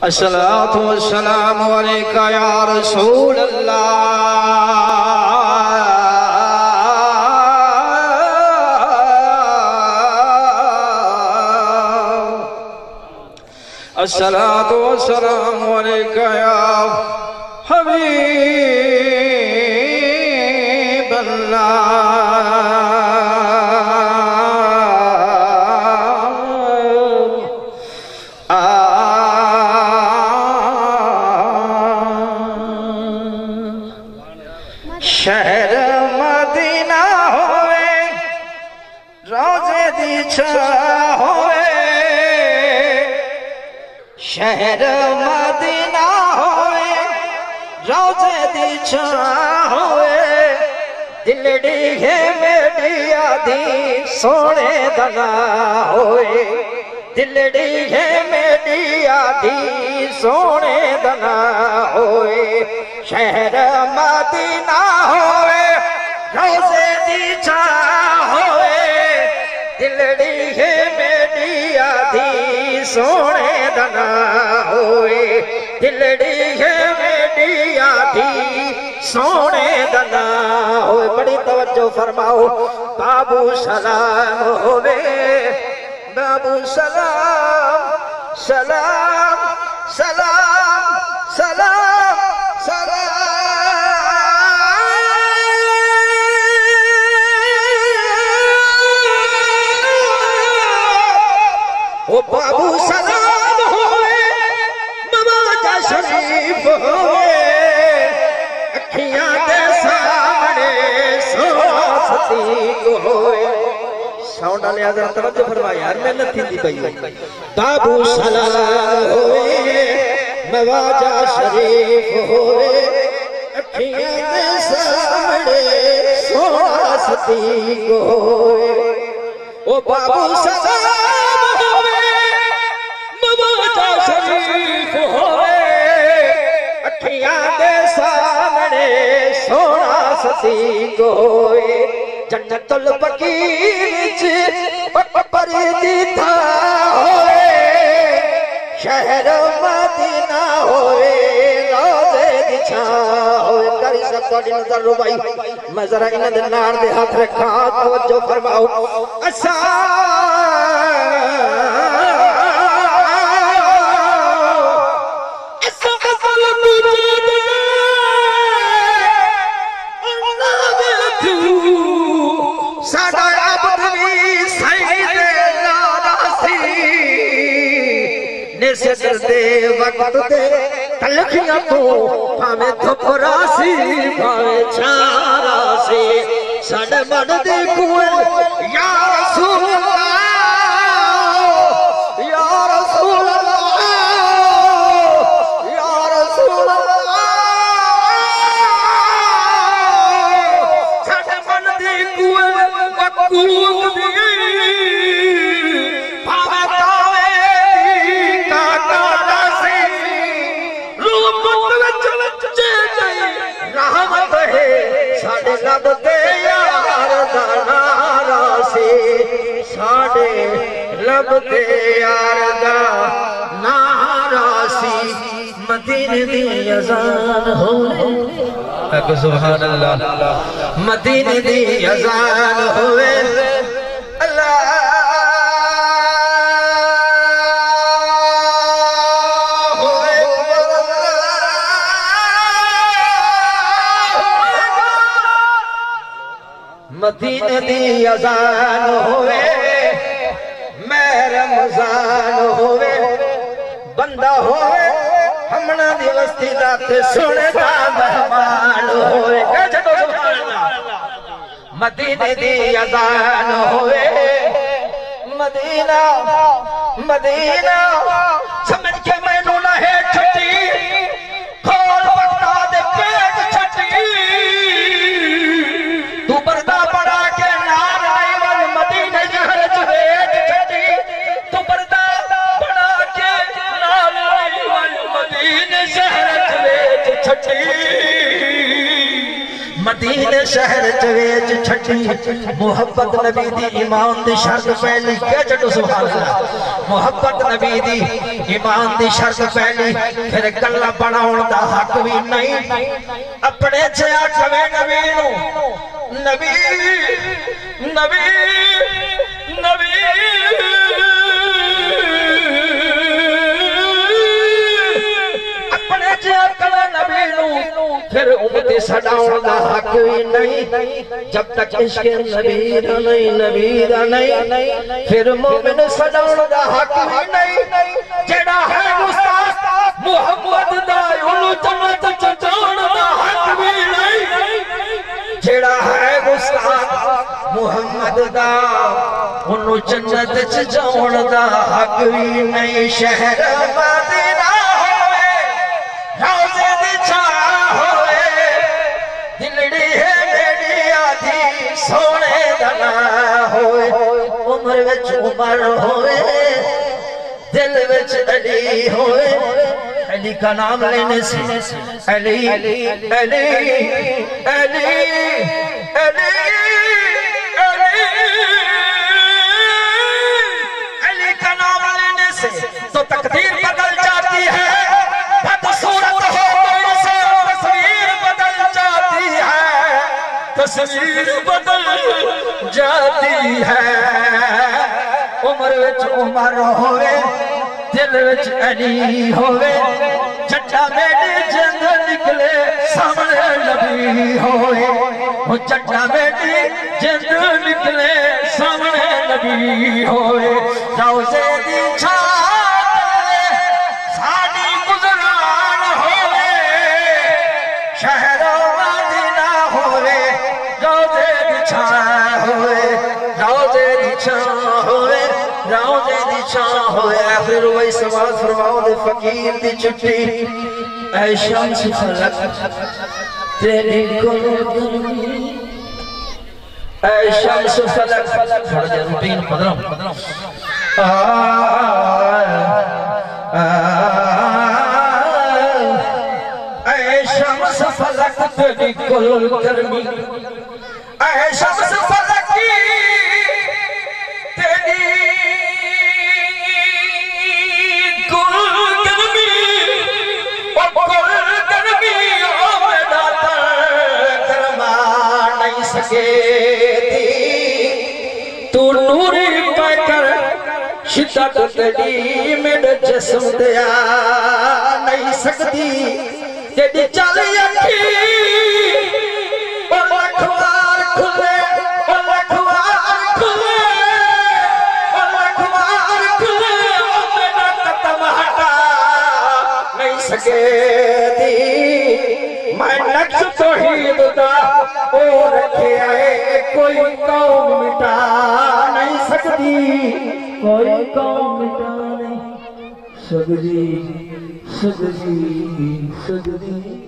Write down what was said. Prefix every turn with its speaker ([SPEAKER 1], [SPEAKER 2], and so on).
[SPEAKER 1] अस्सलातु वस्सलामु अलैका या रसूल अल्लाह। अस्सलातु वस्सलामु अलैका या हबीब अल्लाह। शहर मदीना होवे रोज़े दी छाह होवे, शहर मदीना होवे रोज़े दी छाह होवे, दिलड़ी है मेरी आधी सोने दना होवे, दिलड़ी है मेरी आधी सोने दना होवे। शहर मदीना होवे रोज़े दी छाह होवे, दिलड़ी है मेरी आधी सोने दना होवे, दिलड़ी है मेरी आधी सोने दना होवे। बड़ी तवज्जो फरमाओ। बाबू सलाम होवे, बाबू सलाम सलाम सलाम सलाम ओ बाबू सलाम होवे, नवाजा शरीफ होवे, अखियां दे सामने सोसती होवे। साउंड वाले आजरा तवज्जो फरमा यार, मेहनत थी पई। बाबू सलाम होवे, नवाजा शरीफ होवे, अखियां दे सामने सोसती होवे। ओ बाबू सलाम होवे, नवाजा शरीफ होवे, अखियां दे सामने सोना सती होवे। जन्नतुल बकीर परदीदा होवे, शहर मदीना होवे रोज़े दी छाह होवे। करी सब तोड़ी नजर रुबाई, मैं जरा इन्हां दे नाल दे हाथ रखा, तवज्जो फरमाओ। असा साडा अब्द वी सईद नारासी ने से दे वक्त दे तलखियां तो भावे धुपरासी भावे छारासी, साडे मन दे कोल या रसूल अल्लाह, या रसूल अल्लाह, या रसूल अल्लाह, साडे मन दे कोल वकूल दी भावे तावे दी कानासी, रूप विच जे रहमत है साडे लब ते यार दा नारासी, साडे लब ते यार दा नारासी। मदीने दी अज़ान होवे, सुभान अल्लाह, मदीने दी अज़ान होवे, अल्लाह मदीने दी अज़ान होवे, मैं रमज़ान होवे, बंदा होवे हमना दी वस्ती दा ते सोने दा मेहमान होवे। मदीने दी अज़ान होवे, मदीना मदीना समझ के मैनू ना है छुट्टी, खोल पत्ता दे पेट छटी, तू पर्दा पड़ा के नाल नहीं वन मदीने शहर च वेच छटी, तू पर्दा पड़ा के नाल नहीं वन मदीने शहर च वेच छटी। मदीने शहर चवेज छठी मोहब्बत नबी दी ईमान दी शर्त पहली क्या चटो सुभान अल्लाह मोहब्बत नबी दी ईमान दी शर्त पहली फिर गल्ला बनाउण दा हक भी नहीं अपने च आखवे नबी नू नबी नबी नबी अपने च आखवे नबी नू फिर उम्मत सदाउण दा हक भी नहीं जब तक इश्क नबी दा नहीं फिर मोमिन सदाउण दा हक भी नहीं जेड़ा है उस्ताद मोहम्मद दा उनु जन्नत च जाण दा हक भी नहीं जेड़ा है उस्ताद मोहम्मद दा उनु जन्नत च जाण दा हक भी नहीं शहर मदीना होवे रोज़े दी छां होवे दिलड़ी है मेरी आधी सोने दा ना होवे उम्र विच उमर होवे दिल विच अली होवे अली का नाम लेने से अली अली अली अली अली अली का नाम लेने से तो तकदीर बदल जाती है बदसूरत हो से तस्वीर बदल जाती है तस्वीर बदल जाती है उम्र विच उमर होवे दिल विच अली होवे चट्टा बेटे जंग निकले सामने नबी होवे वो चट्टा बेटे जंग निकले सामने नबी होवे रोज़े दी छां साडी गुज़रान होवे शहर मदीना होवे रोज़े दी छां होवे रोज़े दी छां होवे रोज़े दी छां होवे आखिर वही समाज फरमाओ दे फकीर दी छुट्टी ऐ शम्स फलक तेरी गुलगुली ऐ शम्स फलक थोड़ा जा रूटीन बदलो ऐ शम्स फलक तेरी गुलगुली ऐ शम्स फलक तेरी तू नूरी पाकर शिद्दत तेरी मेरे जिस्म दिया नहीं सकती तेरी चल अखी लखवार खुले लखवार खुले लखवार खुले मेरा कदम हटा नहीं सके मैं नक्श तौहीद दा ओ रखे आए कोई कौम मिटा नहीं सकती कोई कौम मिटा नहीं सकती सकती सकती